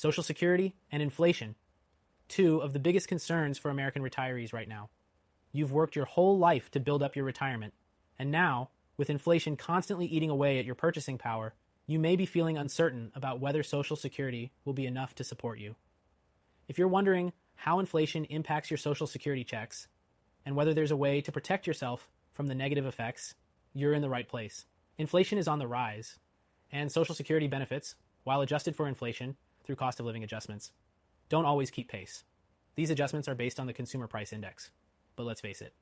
Social Security and inflation, two of the biggest concerns for American retirees right now. You've worked your whole life to build up your retirement, and now, with inflation constantly eating away at your purchasing power, you may be feeling uncertain about whether Social Security will be enough to support you. If you're wondering how inflation impacts your Social Security checks, and whether there's a way to protect yourself from the negative effects, you're in the right place. Inflation is on the rise, and Social Security benefits, while adjusted for inflation through cost of living adjustments, don't always keep pace. These adjustments are based on the Consumer Price Index. But let's face it,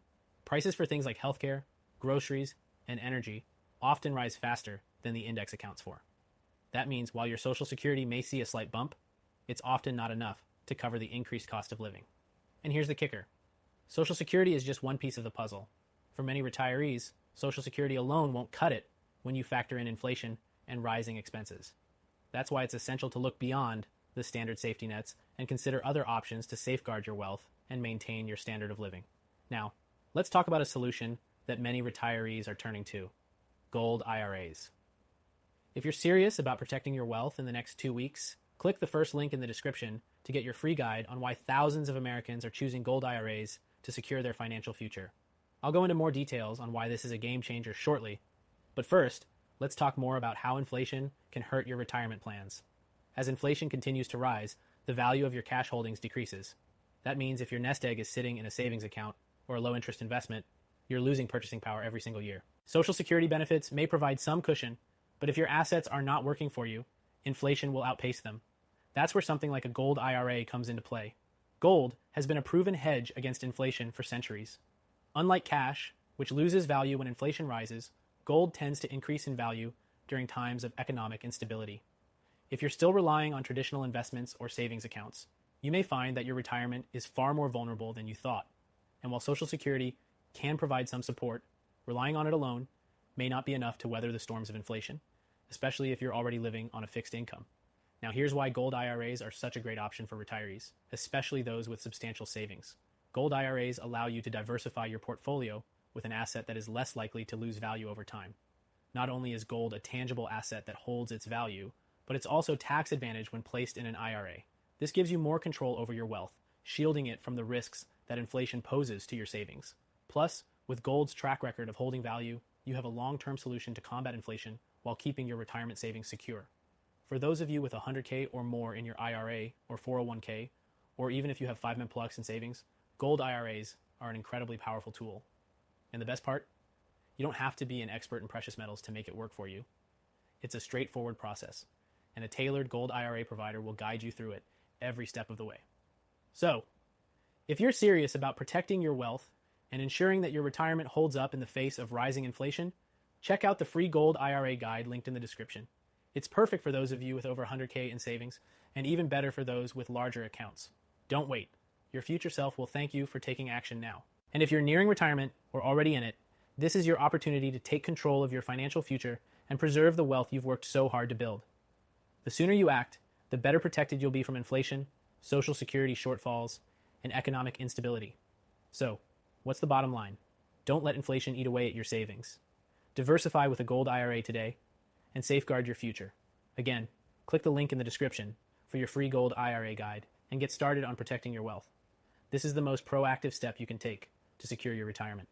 prices for things like healthcare, groceries, and energy often rise faster than the index accounts for. That means while your Social Security may see a slight bump, it's often not enough to cover the increased cost of living. And here's the kicker. Social Security is just one piece of the puzzle. For many retirees, Social Security alone won't cut it when you factor in inflation and rising expenses. That's why it's essential to look beyond the standard safety nets and consider other options to safeguard your wealth and maintain your standard of living. Now, let's talk about a solution that many retirees are turning to: gold IRAs. If you're serious about protecting your wealth in the next 2 weeks, click the first link in the description to get your free guide on why thousands of Americans are choosing gold IRAs to secure their financial future. I'll go into more details on why this is a game changer shortly, but first, let's talk more about how inflation can hurt your retirement plans. As inflation continues to rise, the value of your cash holdings decreases. That means if your nest egg is sitting in a savings account or a low-interest investment, you're losing purchasing power every single year. Social Security benefits may provide some cushion, but if your assets are not working for you, inflation will outpace them. That's where something like a gold IRA comes into play. Gold has been a proven hedge against inflation for centuries. Unlike cash, which loses value when inflation rises, gold tends to increase in value during times of economic instability. If you're still relying on traditional investments or savings accounts, you may find that your retirement is far more vulnerable than you thought. And while Social Security can provide some support, relying on it alone may not be enough to weather the storms of inflation, especially if you're already living on a fixed income. Now, here's why gold IRAs are such a great option for retirees, especially those with substantial savings. Gold IRAs allow you to diversify your portfolio with an asset that is less likely to lose value over time. Not only is gold a tangible asset that holds its value, but it's also tax advantage when placed in an IRA. This gives you more control over your wealth, shielding it from the risks that inflation poses to your savings. Plus, with gold's track record of holding value, you have a long-term solution to combat inflation while keeping your retirement savings secure. For those of you with $100K or more in your IRA or 401K, or even if you have 5 MPLUS in savings, gold IRAs are an incredibly powerful tool. And the best part? You don't have to be an expert in precious metals to make it work for you. It's a straightforward process, and a tailored gold IRA provider will guide you through it every step of the way. So, if you're serious about protecting your wealth and ensuring that your retirement holds up in the face of rising inflation, check out the free gold IRA guide linked in the description. It's perfect for those of you with over 100K in savings, and even better for those with larger accounts. Don't wait. Your future self will thank you for taking action now. And if you're nearing retirement or already in it, this is your opportunity to take control of your financial future and preserve the wealth you've worked so hard to build. The sooner you act, the better protected you'll be from inflation, Social Security shortfalls, and economic instability. So, what's the bottom line? Don't let inflation eat away at your savings. Diversify with a gold IRA today and safeguard your future. Again, click the link in the description for your free gold IRA guide and get started on protecting your wealth. This is the most proactive step you can take to secure your retirement.